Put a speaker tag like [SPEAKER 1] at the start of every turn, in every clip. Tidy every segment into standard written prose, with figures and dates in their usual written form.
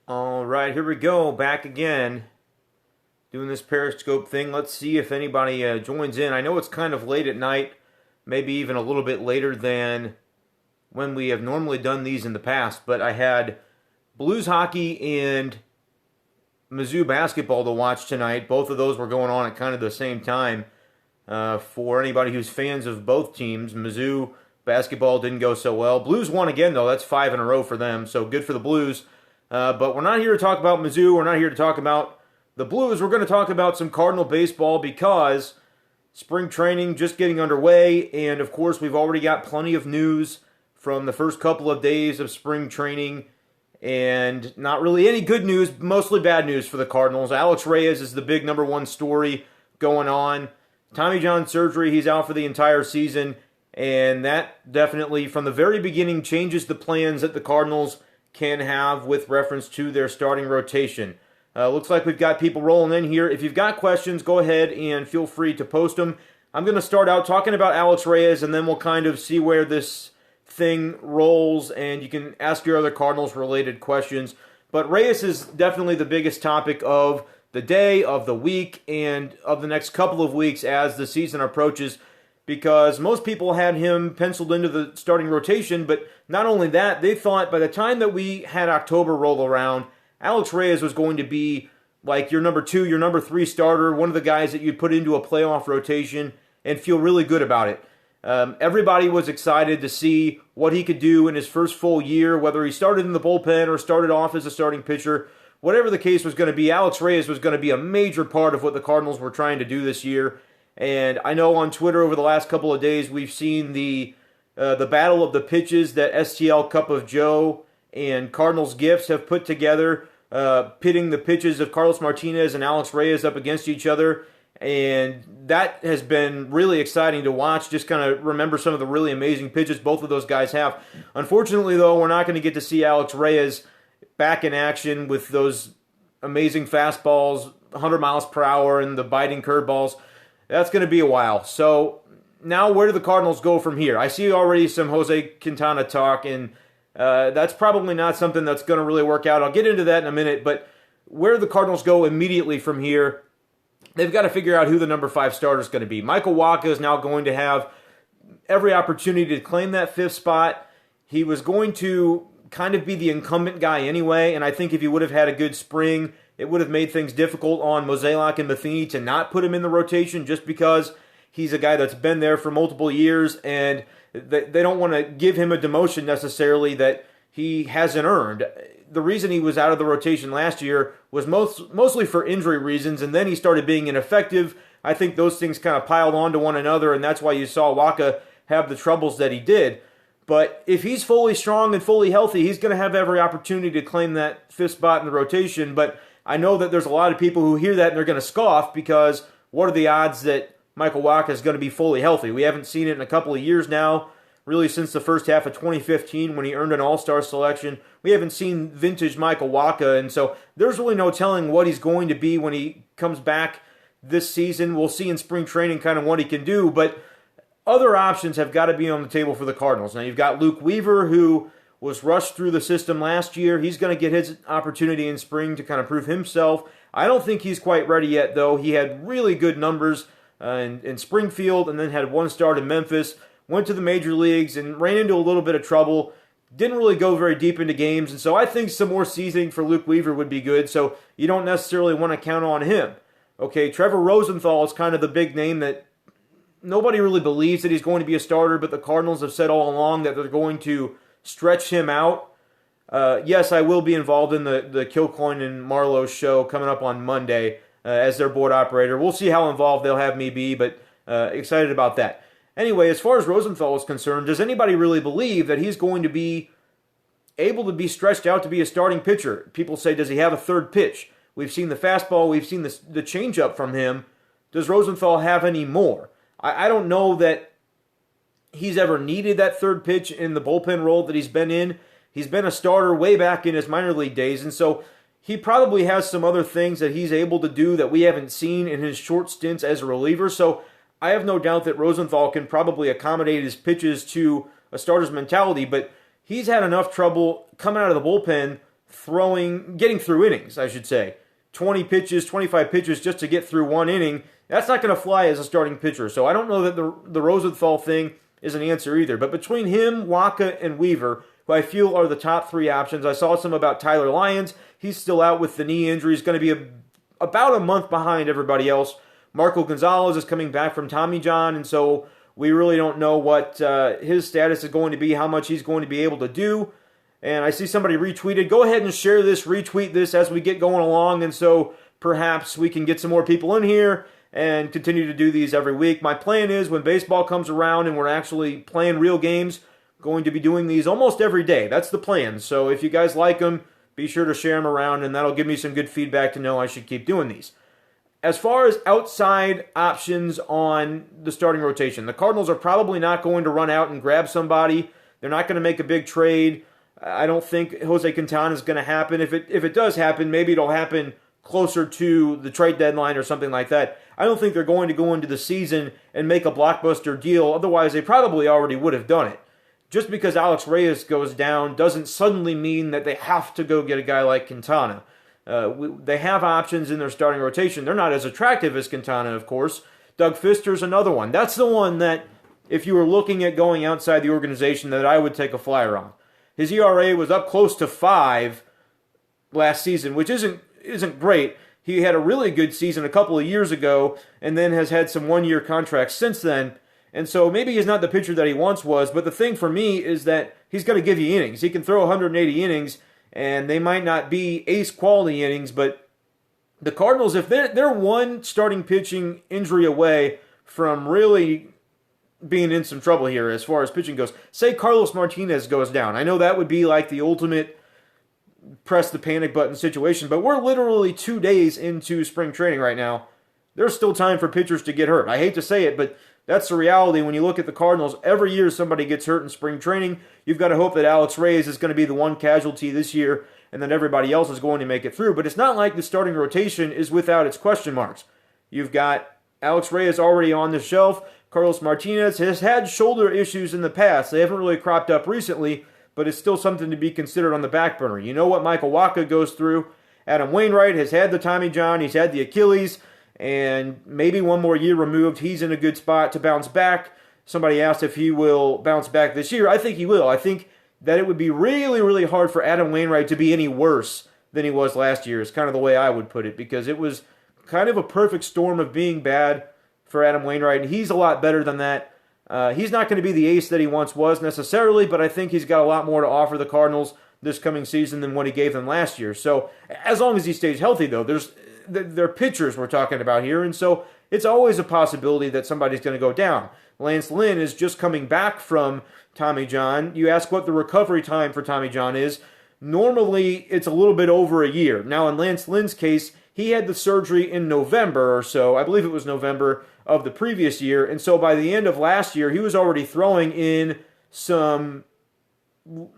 [SPEAKER 1] All right, here we go. Back again. Doing this Periscope thing. Let's see if anybody joins in. I know it's kind of late at night, maybe even a little bit later than when we have normally done these in the past, but I had Blues hockey and Mizzou basketball to watch tonight. Both of those were going on at kind of the same time. For anybody who's fans of both teams, Mizzou basketball didn't go so well. Blues won again, though. That's 5 in a row for them, so good for the Blues. But we're not here to talk about Mizzou. We're not here to talk about the Blues. We're going to talk about some Cardinal baseball because spring training just getting underway, and of course we've already got plenty of news from the first couple of days of spring training, and not really any good news, mostly bad news for the Cardinals. Alex Reyes is the big number one story going on. Tommy John surgery, he's out for the entire season, and that definitely, from the very beginning, changes the plans that the Cardinals can have with reference to their starting rotation. Looks like we've got people rolling in here. If you've got questions, go ahead and feel free to post them. I'm going to start out talking about Alex Reyes, and then we'll kind of see where this thing rolls, and you can ask your other Cardinals-related questions. But Reyes is definitely the biggest topic of the day, of the week, and of the next couple of weeks as the season approaches, because most people had him penciled into the starting rotation, but not only that, they thought by the time that we had October roll around, Alex Reyes was going to be like your number 2, your number 3 starter, one of the guys that you'd put into a playoff rotation and feel really good about it. Everybody was excited to see what he could do in his first full year, whether he started in the bullpen or started off as a starting pitcher. Whatever the case was going to be, Alex Reyes was going to be a major part of what the Cardinals were trying to do this year. And I know on Twitter over the last couple of days we've seen the battle of the pitches that STL Cup of Joe and Cardinals Gifts have put together, pitting the pitches of Carlos Martinez and Alex Reyes up against each other. And that has been really exciting to watch, just kind of remember some of the really amazing pitches both of those guys have. Unfortunately, though, we're not going to get to see Alex Reyes back in action with those amazing fastballs, 100 miles per hour, and the biting curveballs. That's going to be a while. So now where do the Cardinals go from here? I see already some Jose Quintana talk, and that's probably not something that's going to really work out. I'll get into that in a minute, but where do the Cardinals go immediately from here? They've got to figure out who the number 5 starter is going to be. Michael Wacha is now going to have every opportunity to claim that 5th spot. He was going to kind of be the incumbent guy anyway, and I think if he would have had a good spring, it would have made things difficult on Mozeliak and Matheny to not put him in the rotation just because he's a guy that's been there for multiple years, and they don't want to give him a demotion necessarily that he hasn't earned. The reason he was out of the rotation last year was mostly for injury reasons, and then he started being ineffective. I think those things kind of piled on to one another, and that's why you saw Wacha have the troubles that he did. But if he's fully strong and fully healthy, he's going to have every opportunity to claim that 5th spot in the rotation. But I know that there's a lot of people who hear that and they're going to scoff because what are the odds that Michael Wacha is going to be fully healthy? We haven't seen it in a couple of years now. Really, since the first half of 2015 when he earned an All-Star selection, we haven't seen vintage Michael Wacha, and so there's really no telling what he's going to be when he comes back this season. We'll see in spring training kind of what he can do, but other options have got to be on the table for the Cardinals. Now, you've got Luke Weaver, who was rushed through the system last year. He's going to get his opportunity in spring to kind of prove himself. I don't think he's quite ready yet, though. He had really good numbers in Springfield and then had one start in Memphis. Went to the major leagues and ran into a little bit of trouble. Didn't really go very deep into games, and so I think some more seasoning for Luke Weaver would be good, so you don't necessarily want to count on him. Okay, Trevor Rosenthal is kind of the big name that nobody really believes that he's going to be a starter, but the Cardinals have said all along that they're going to stretch him out. Yes, I will be involved in the Kilcoyne and Marlowe show coming up on Monday as their board operator. We'll see how involved they'll have me be, but excited about that. Anyway, as far as Rosenthal is concerned, does anybody really believe that he's going to be able to be stretched out to be a starting pitcher? People say, does he have a third pitch? We've seen the fastball, we've seen the changeup from him. Does Rosenthal have any more? I don't know that he's ever needed that third pitch in the bullpen role that he's been in. He's been a starter way back in his minor league days, and so he probably has some other things that he's able to do that we haven't seen in his short stints as a reliever. So I have no doubt that Rosenthal can probably accommodate his pitches to a starter's mentality, but he's had enough trouble coming out of the bullpen getting through innings, I should say. 20 pitches, 25 pitches just to get through one inning. That's not going to fly as a starting pitcher. So I don't know that the Rosenthal thing is an answer either. But between him, Waka, and Weaver, who I feel are the top three options, I saw some about Tyler Lyons. He's still out with the knee injury. He's going to be about a month behind everybody else. Marco Gonzalez is coming back from Tommy John, and so we really don't know what his status is going to be, how much he's going to be able to do. And I see somebody retweeted, go ahead and share this, retweet this as we get going along, and so perhaps we can get some more people in here and continue to do these every week. My plan is when baseball comes around and we're actually playing real games, going to be doing these almost every day. That's the plan. So if you guys like them, be sure to share them around, and that'll give me some good feedback to know I should keep doing these. As far as outside options on the starting rotation, the Cardinals are probably not going to run out and grab somebody. They're not going to make a big trade. I don't think Jose Quintana is going to happen. If it does happen, maybe it'll happen closer to the trade deadline or something like that. I don't think they're going to go into the season and make a blockbuster deal. Otherwise, they probably already would have done it. Just because Alex Reyes goes down doesn't suddenly mean that they have to go get a guy like Quintana. They have options in their starting rotation. They're not as attractive as Quintana, of course. Doug Fister's another one. That's the one that, if you were looking at going outside the organization, that I would take a flyer on. His ERA was up close to 5 last season, which isn't great. He had a really good season a couple of years ago, and then has had some one-year contracts since then. And so maybe he's not the pitcher that he once was, but the thing for me is that he's going to give you innings. He can throw 180 innings, and they might not be ace-quality innings, but the Cardinals, if they're one starting pitching injury away from really being in some trouble here as far as pitching goes. Say Carlos Martinez goes down. I know that would be like the ultimate press the panic button situation, but we're literally 2 days into spring training right now. There's still time for pitchers to get hurt. I hate to say it, but that's the reality when you look at the Cardinals. Every year somebody gets hurt in spring training. You've got to hope that Alex Reyes is going to be the one casualty this year and then everybody else is going to make it through. But it's not like the starting rotation is without its question marks. You've got Alex Reyes already on the shelf. Carlos Martinez has had shoulder issues in the past. They haven't really cropped up recently, but it's still something to be considered on the back burner. You know what Michael Wacha goes through. Adam Wainwright has had the Tommy John. He's had the Achilles. And maybe one more year removed, he's in a good spot to bounce back. Somebody asked if he will bounce back this year. I think he will. I think that it would be really, really hard for Adam Wainwright to be any worse than he was last year, is kind of the way I would put it, because it was kind of a perfect storm of being bad for Adam Wainwright, and he's a lot better than that. He's not going to be the ace that he once was necessarily, but I think he's got a lot more to offer the Cardinals this coming season than what he gave them last year. So as long as he stays healthy, though, they're pitchers we're talking about here, and so it's always a possibility that somebody's going to go down. Lance Lynn is just coming back from Tommy John. You ask what the recovery time for Tommy John is. Normally, it's a little bit over a year. Now, in Lance Lynn's case, he had the surgery in November or so. I believe it was November of the previous year, and so by the end of last year, he was already throwing in some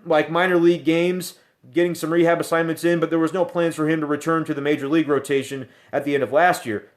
[SPEAKER 1] like minor league games, getting some rehab assignments in, but there was no plans for him to return to the major league rotation at the end of last year.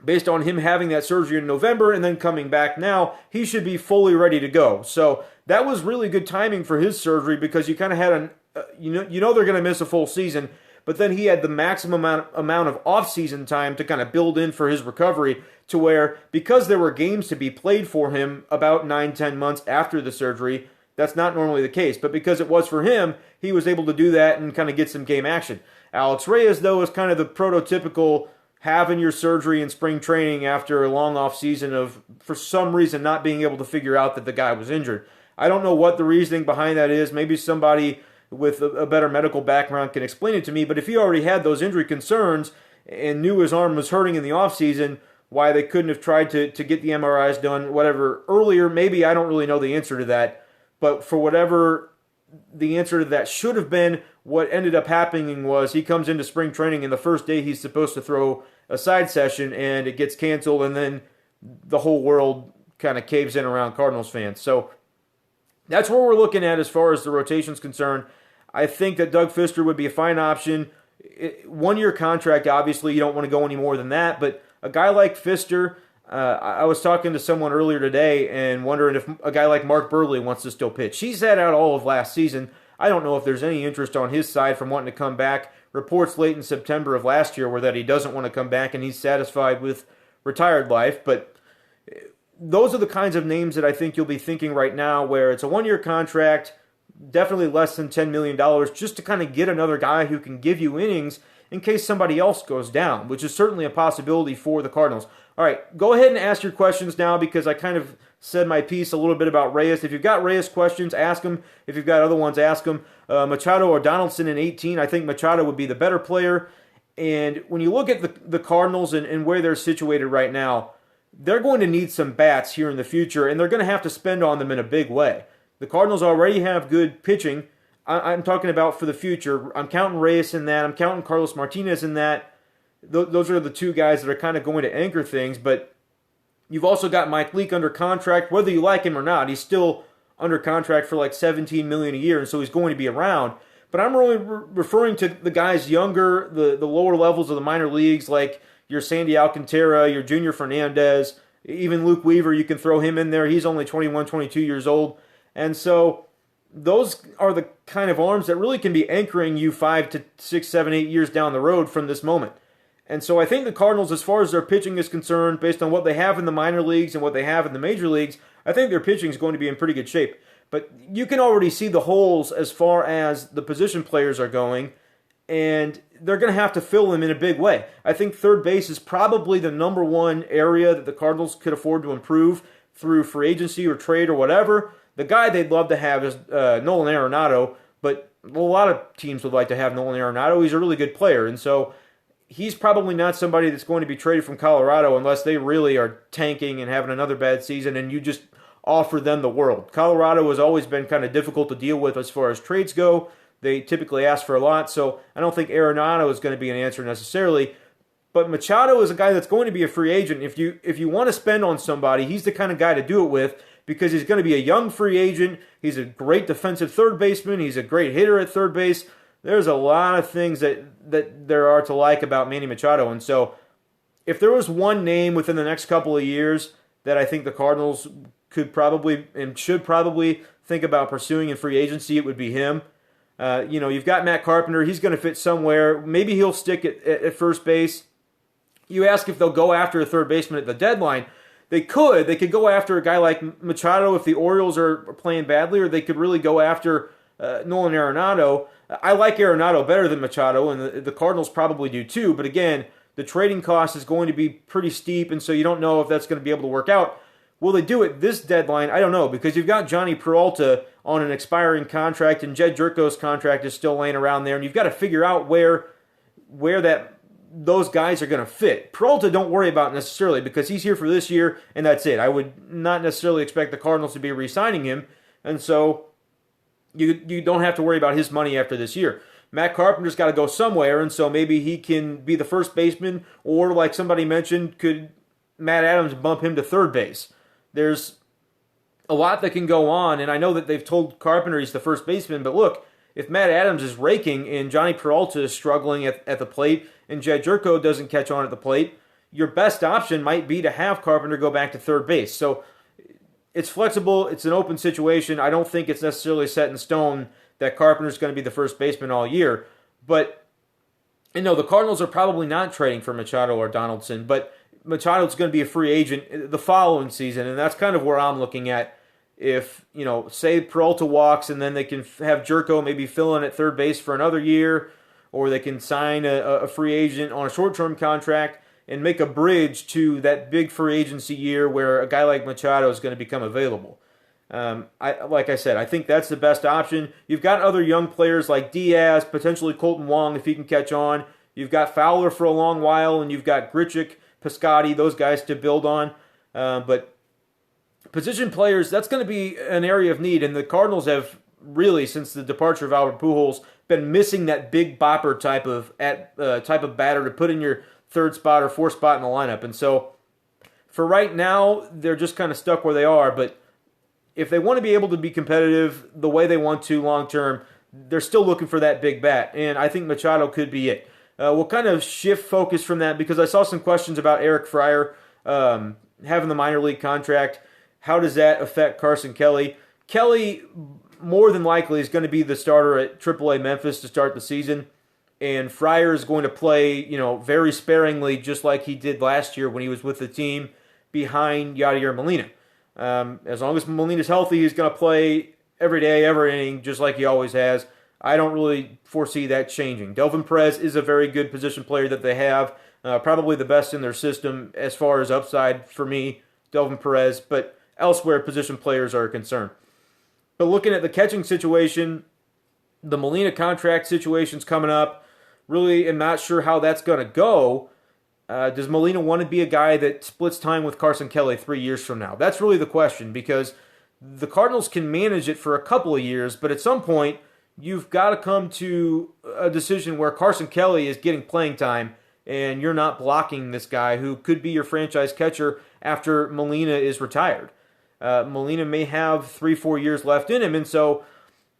[SPEAKER 1] Based on him having that surgery in November and then coming back now, he should be fully ready to go. So that was really good timing for his surgery, because you kind of had you know they're going to miss a full season, but then he had the maximum amount of off-season time to kind of build in for his recovery, to where, because there were games to be played for him about 9-10 months after the surgery, that's not normally the case. But because it was for him, he was able to do that and kind of get some game action. Alex Reyes, though, is kind of the prototypical having your surgery in spring training after a long off season of, for some reason, not being able to figure out that the guy was injured. I don't know what the reasoning behind that is. Maybe somebody with a better medical background can explain it to me. But if he already had those injury concerns and knew his arm was hurting in the offseason, why they couldn't have tried to get the MRIs done, whatever, earlier, maybe. I don't really know the answer to that. But for whatever the answer to that should have been, what ended up happening was he comes into spring training, and the first day he's supposed to throw a side session, and it gets canceled, and then the whole world kind of caves in around Cardinals fans. So that's what we're looking at as far as the rotation's concerned. I think that Doug Fister would be a fine option. 1-year contract, obviously, you don't want to go any more than that, but a guy like Fister, I was talking to someone earlier today and wondering if a guy like Mark Burley wants to still pitch. He sat out all of last season. I don't know if there's any interest on his side from wanting to come back. Reports late in September of last year were that he doesn't want to come back and he's satisfied with retired life. But those are the kinds of names that I think you'll be thinking right now, where it's a one-year contract, definitely less than $10 million, just to kind of get another guy who can give you innings in case somebody else goes down, which is certainly a possibility for the Cardinals. All right, go ahead and ask your questions now, because I kind of said my piece a little bit about Reyes. If you've got Reyes questions, ask them. If you've got other ones, ask them. Machado or Donaldson in 18, I think Machado would be the better player. And when you look at the Cardinals and where they're situated right now, they're going to need some bats here in the future, and they're going to have to spend on them in a big way. The Cardinals already have good pitching. I'm talking about for the future. I'm counting Reyes in that. I'm counting Carlos Martinez in that. Those are the two guys that are kind of going to anchor things. But you've also got Mike Leake under contract. Whether you like him or not, he's still under contract for like $17 million a year, and so he's going to be around. But I'm really referring to the guys younger, the lower levels of the minor leagues, like your Sandy Alcantara, your Junior Fernandez, even Luke Weaver. You can throw him in there. He's only 21, 22 years old. And so those are the kind of arms that really can be anchoring you 5 to 6, 7, 8 years down the road from this moment. And so I think the Cardinals, as far as their pitching is concerned, based on what they have in the minor leagues and what they have in the major leagues, I think their pitching is going to be in pretty good shape. But you can already see the holes as far as the position players are going, and they're going to have to fill them in a big way. I think third base is probably the number one area that the Cardinals could afford to improve through free agency or trade or whatever. The guy they'd love to have is Nolan Arenado, but a lot of teams would like to have Nolan Arenado. He's a really good player, and so he's probably not somebody that's going to be traded from Colorado unless they really are tanking and having another bad season and you just offer them the world. Colorado has always been kind of difficult to deal with as far as trades go. They typically ask for a lot, so I don't think Arenado is going to be an answer necessarily. But Machado is a guy that's going to be a free agent. If you want to spend on somebody, he's the kind of guy to do it with, because he's going to be a young free agent. He's a great defensive third baseman. He's a great hitter at third base. There's a lot of things that there are to like about Manny Machado. And so if there was one name within the next couple of years that I think the Cardinals could probably and should probably think about pursuing in free agency, it would be him. You've got Matt Carpenter. He's going to fit somewhere. Maybe he'll stick at first base. You ask if they'll go after a third baseman at the deadline. They could. They could go after a guy like Machado if the Orioles are playing badly, or they could really go after Nolan Arenado. I like Arenado better than Machado, and the Cardinals probably do too. But again, the trading cost is going to be pretty steep, and so you don't know if that's going to be able to work out. Will they do it this deadline? I don't know, because you've got Johnny Peralta on an expiring contract, and Jed Jerko's contract is still laying around there, and you've got to figure out where those guys are going to fit. Peralta, don't worry about necessarily, because he's here for this year, and that's it. I would not necessarily expect the Cardinals to be re-signing him, and so you don't have to worry about his money after this year. Matt Carpenter's got to go somewhere, and so maybe he can be the first baseman, or like somebody mentioned, could Matt Adams bump him to third base? There's a lot that can go on, and I know that they've told Carpenter he's the first baseman, but look, if Matt Adams is raking and Johnny Peralta is struggling at the plate and Jed Jerko doesn't catch on at the plate, your best option might be to have Carpenter go back to third base. So it's flexible. It's an open situation. I don't think it's necessarily set in stone that Carpenter's going to be the first baseman all year. But, the Cardinals are probably not trading for Machado or Donaldson, but Machado's going to be a free agent the following season, and that's kind of where I'm looking at. If, say Peralta walks and then they can have Jerko maybe fill in at third base for another year, or they can sign a free agent on a short-term contract and make a bridge to that big free agency year where a guy like Machado is going to become available. Like I said, I think that's the best option. You've got other young players like Diaz, potentially Colton Wong if he can catch on. You've got Fowler for a long while, and you've got Grichuk, Piscotty, those guys to build on. But position players, that's going to be an area of need, and the Cardinals have really, since the departure of Albert Pujols, been missing that big bopper type of batter to put in your third spot or fourth spot in the lineup. And so for right now, they're just kind of stuck where they are, but if they want to be able to be competitive the way they want to long term, they're still looking for that big bat, and I think Machado could be it. We'll kind of shift focus from that because I saw some questions about Eric Fryer having the minor league contract. How does that affect Carson Kelly? Kelly, more than likely is going to be the starter at AAA Memphis to start the season. And Fryer is going to play, very sparingly, just like he did last year when he was with the team behind Yadier Molina. As long as Molina's healthy, he's going to play every day, every inning, just like he always has. I don't really foresee that changing. Delvin Perez is a very good position player that they have, probably the best in their system as far as upside for me, Delvin Perez, but elsewhere position players are a concern. But looking at the catching situation, the Molina contract situation's coming up. Really am not sure how that's going to go. Does Molina want to be a guy that splits time with Carson Kelly 3 years from now? That's really the question, because the Cardinals can manage it for a couple of years, but at some point, you've got to come to a decision where Carson Kelly is getting playing time and you're not blocking this guy who could be your franchise catcher after Molina is retired. Molina may have 3-4 years left in him, and so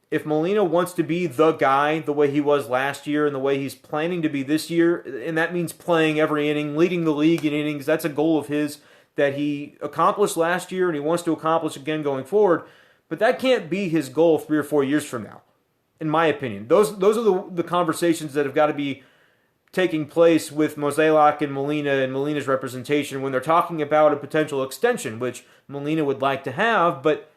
[SPEAKER 1] if Molina wants to be the guy the way he was last year and the way he's planning to be this year, and that means playing every inning, leading the league in innings, that's a goal of his that he accomplished last year and he wants to accomplish again going forward, but that can't be his goal 3 or 4 years from now, in my opinion. Those are the conversations that have got to be taking place with Mozeliak and Molina's representation when they're talking about a potential extension, which Molina would like to have, but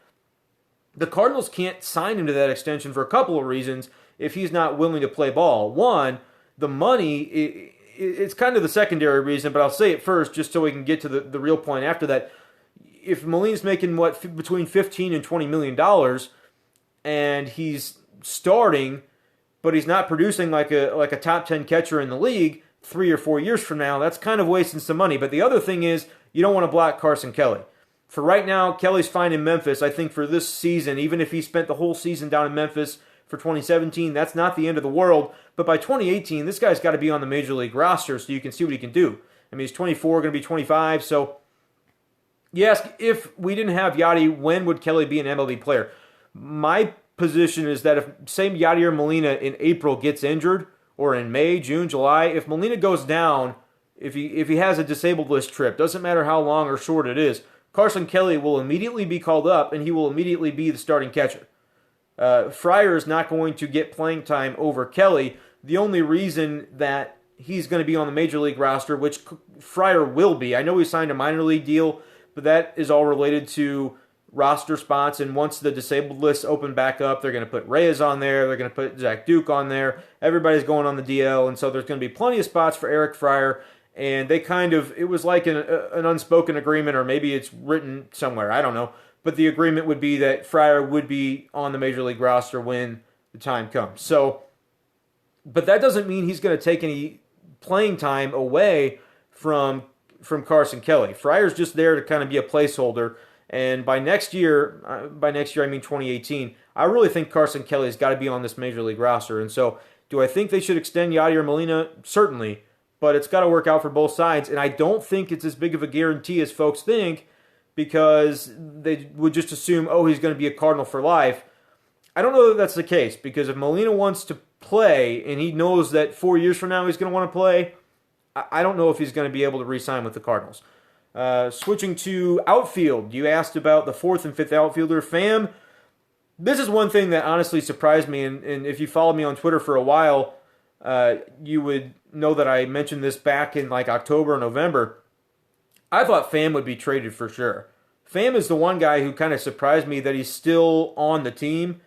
[SPEAKER 1] the Cardinals can't sign him to that extension for a couple of reasons if he's not willing to play ball. One, the money, it's kind of the secondary reason, but I'll say it first just so we can get to the real point after that. If Molina's making, between $15 and $20 million, and he's starting, but he's not producing like a top 10 catcher in the league 3 or 4 years from now, that's kind of wasting some money. But the other thing is, you don't want to block Carson Kelly. For right now, Kelly's fine in Memphis. I think for this season, even if he spent the whole season down in Memphis for 2017, that's not the end of the world. But by 2018, this guy's got to be on the Major League roster so you can see what he can do. I mean, he's 24, going to be 25. So you ask, if we didn't have Yadi, when would Kelly be an MLB player? My position is that if, say, Yadier Molina in April gets injured, or in May, June, July, if Molina goes down, if he has a disabled list trip, doesn't matter how long or short it is, Carson Kelly will immediately be called up, and he will immediately be the starting catcher. Fryer is not going to get playing time over Kelly. The only reason that he's going to be on the Major League roster, which Fryer will be, I know he signed a minor league deal, but that is all related to roster spots, and once the disabled lists open back up, they're going to put Reyes on there, they're going to put Zach Duke on there, everybody's going on the DL, and so there's going to be plenty of spots for Eric Fryer. And they it was like an unspoken agreement, or maybe it's written somewhere, I don't know. But the agreement would be that Fryer would be on the Major League roster when the time comes. So, but that doesn't mean he's going to take any playing time away from Carson Kelly. Fryer's just there to kind of be a placeholder. And by next year I mean 2018, I really think Carson Kelly's got to be on this Major League roster. And so, do I think they should extend Yadier Molina? Certainly. But it's got to work out for both sides, and I don't think it's as big of a guarantee as folks think, because they would just assume, he's going to be a Cardinal for life. I don't know that that's the case, because if Molina wants to play, and he knows that 4 years from now he's going to want to play, I don't know if he's going to be able to re-sign with the Cardinals. Switching to outfield, you asked about the 4th and 5th outfielder, Pham. This is one thing that honestly surprised me, and if you followed me on Twitter for a while, you would know that I mentioned this back in like October or November. I thought Pham would be traded for sure. Pham is the one guy who kind of surprised me that he's still on the team,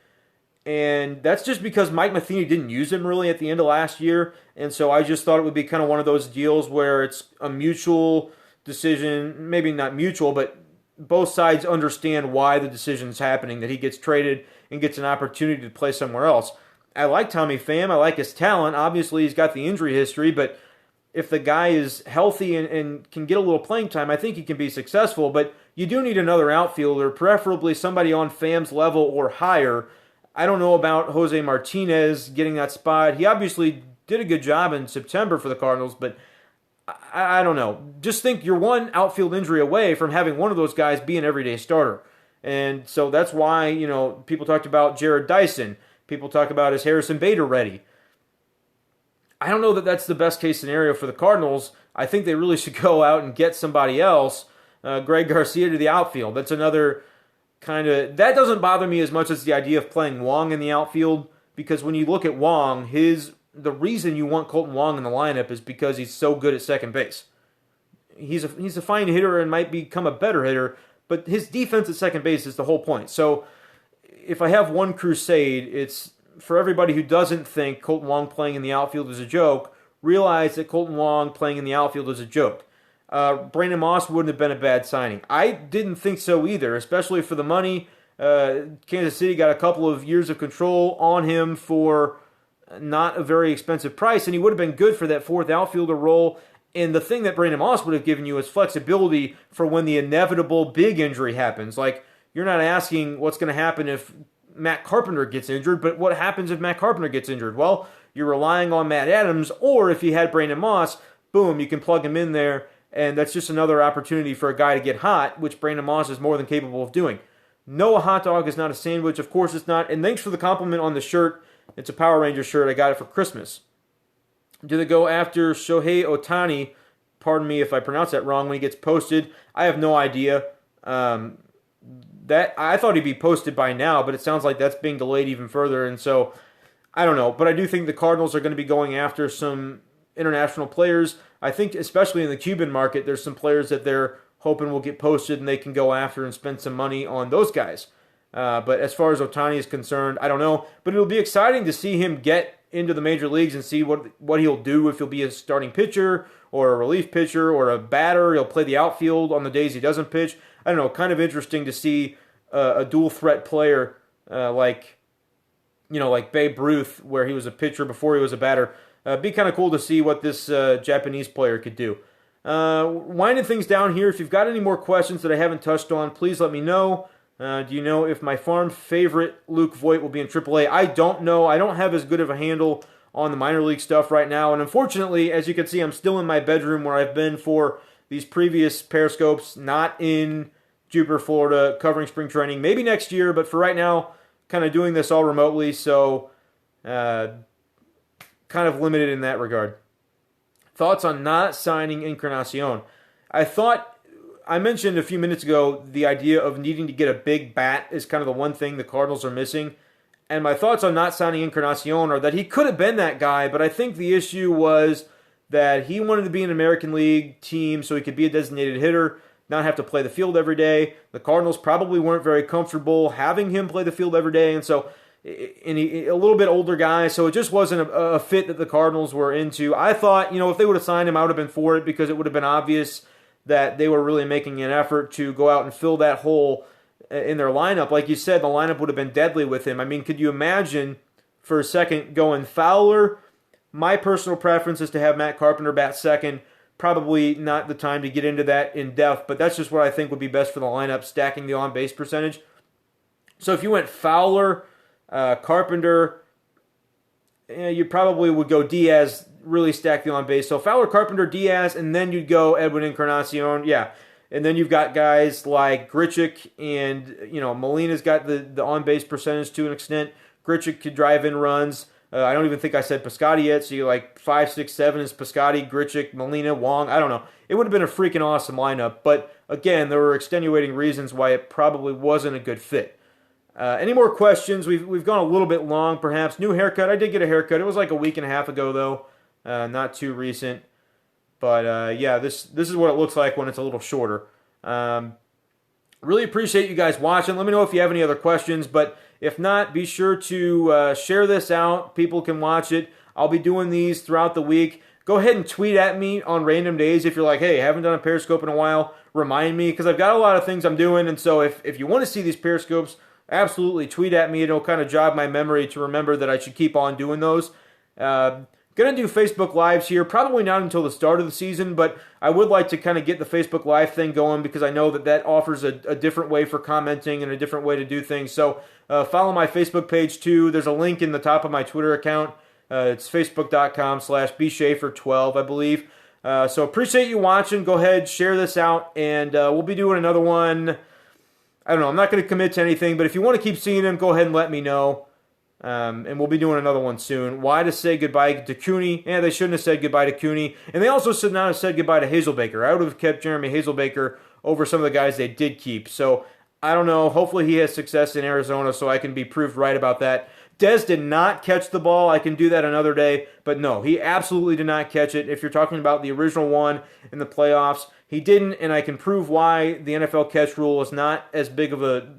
[SPEAKER 1] and that's just because Mike Matheny didn't use him really at the end of last year, and so I just thought it would be kind of one of those deals where it's a mutual decision, maybe not mutual, but both sides understand why the decision's happening, that he gets traded and gets an opportunity to play somewhere else. I like Tommy Pham. I like his talent. Obviously, he's got the injury history, but if the guy is healthy and can get a little playing time, I think he can be successful. But you do need another outfielder, preferably somebody on Pham's level or higher. I don't know about Jose Martinez getting that spot. He obviously did a good job in September for the Cardinals, but I don't know. Just think you're one outfield injury away from having one of those guys be an everyday starter. And so that's why, people talked about Jared Dyson. People talk about, is Harrison Bader ready? I don't know that that's the best case scenario for the Cardinals. I think they really should go out and get somebody else. Greg Garcia to the outfield. That's another that doesn't bother me as much as the idea of playing Wong in the outfield, because when you look at Wong, the reason you want Colton Wong in the lineup is because he's so good at second base. He's a fine hitter and might become a better hitter, but his defense at second base is the whole point. So if I have one crusade, it's for everybody who doesn't think Colton Wong playing in the outfield is a joke, realize that Colton Wong playing in the outfield is a joke. Brandon Moss wouldn't have been a bad signing. I didn't think so either, especially for the money. Kansas City got a couple of years of control on him for not a very expensive price, and he would have been good for that fourth outfielder role. And the thing that Brandon Moss would have given you is flexibility for when the inevitable big injury happens. Like, you're not asking what's going to happen if Matt Carpenter gets injured, but what happens if Matt Carpenter gets injured? Well, you're relying on Matt Adams, or if you had Brandon Moss, boom, you can plug him in there, and that's just another opportunity for a guy to get hot, which Brandon Moss is more than capable of doing. No, a hot dog is not a sandwich. Of course it's not. And thanks for the compliment on the shirt. It's a Power Ranger shirt. I got it for Christmas. Do they go after Shohei Ohtani? Pardon me if I pronounce that wrong when he gets posted. I have no idea. That I thought he'd be posted by now, but it sounds like that's being delayed even further. And so, I don't know. But I do think the Cardinals are going to be going after some international players. I think especially in the Cuban market, there's some players that they're hoping will get posted and they can go after and spend some money on those guys. But as far as Ohtani is concerned, I don't know. But it'll be exciting to see him get into the major leagues and see what he'll do, if he'll be a starting pitcher or a relief pitcher or a batter. He'll play the outfield on the days he doesn't pitch. I don't know, kind of interesting to see a dual threat player like Babe Ruth, where he was a pitcher before he was a batter. Be kind of cool to see what this Japanese player could do. Winding things down here, if you've got any more questions that I haven't touched on, please let me know. Do you know if my farm favorite Luke Voigt will be in AAA? I don't know. I don't have as good of a handle on the minor league stuff right now. And unfortunately, as you can see, I'm still in my bedroom where I've been for these previous Periscopes, not in Jupiter, Florida, covering spring training. Maybe next year, but for right now, kind of doing this all remotely, so kind of limited in that regard. Thoughts on not signing Encarnacion? I mentioned a few minutes ago the idea of needing to get a big bat is kind of the one thing the Cardinals are missing. And my thoughts on not signing Encarnacion are that he could have been that guy, but I think the issue was that he wanted to be an American League team so he could be a designated hitter, not have to play the field every day. The Cardinals probably weren't very comfortable having him play the field every day, and so a little bit older guy, so it just wasn't a fit that the Cardinals were into. I thought, if they would have signed him, I would have been for it, because it would have been obvious that they were really making an effort to go out and fill that hole in their lineup. Like you said, the lineup would have been deadly with him. I mean, could you imagine for a second going Fowler? My personal preference is to have Matt Carpenter bat second. Probably not the time to get into that in depth, but that's just what I think would be best for the lineup, stacking the on-base percentage. So if you went Fowler, Carpenter, you probably would go Diaz, really stack the on-base. So Fowler, Carpenter, Diaz, and then you'd go Edwin Encarnacion. Yeah. And then you've got guys like Grichuk and, Molina's got the on-base percentage to an extent. Grichuk could drive in runs. I don't even think I said Piscotty yet, so you're like 5, 6, 7 is Piscotty, Grichuk, Molina, Wong. I don't know. It would have been a freaking awesome lineup. But, again, there were extenuating reasons why it probably wasn't a good fit. Any more questions? We've gone a little bit long, perhaps. New haircut. I did get a haircut. It was like a week and a half ago, though. Not too recent. But, yeah, this is what it looks like when it's a little shorter. Really appreciate you guys watching. Let me know if you have any other questions. But if not, be sure to share this out. People can watch it. I'll be doing these throughout the week. Go ahead and tweet at me on random days if you're like, hey, haven't done a Periscope in a while. Remind me, because I've got a lot of things I'm doing. And so if you want to see these Periscopes, absolutely tweet at me. It'll kind of jog my memory to remember that I should keep on doing those. Going to do Facebook Lives here, probably not until the start of the season, but I would like to kind of get the Facebook Live thing going, because I know that offers a different way for commenting and a different way to do things. So follow my Facebook page too. There's a link in the top of my Twitter account. It's facebook.com/bschaeffer12, I believe. So appreciate you watching. Go ahead, share this out, and we'll be doing another one. I don't know. I'm not going to commit to anything, but if you want to keep seeing them, go ahead and let me know. And we'll be doing another one soon. Why to say goodbye to Cooney? Yeah, they shouldn't have said goodbye to Cooney. And they also should not have said goodbye to Hazelbaker. I would have kept Jeremy Hazelbaker over some of the guys they did keep. So I don't know. Hopefully he has success in Arizona so I can be proved right about that. Dez did not catch the ball. I can do that another day. But no, he absolutely did not catch it. If you're talking about the original one in the playoffs, he didn't, and I can prove why the NFL catch rule is not as big of a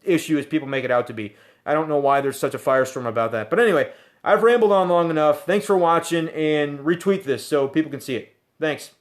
[SPEAKER 1] issue as people make it out to be. I don't know why there's such a firestorm about that. But anyway, I've rambled on long enough. Thanks for watching, and retweet this so people can see it. Thanks.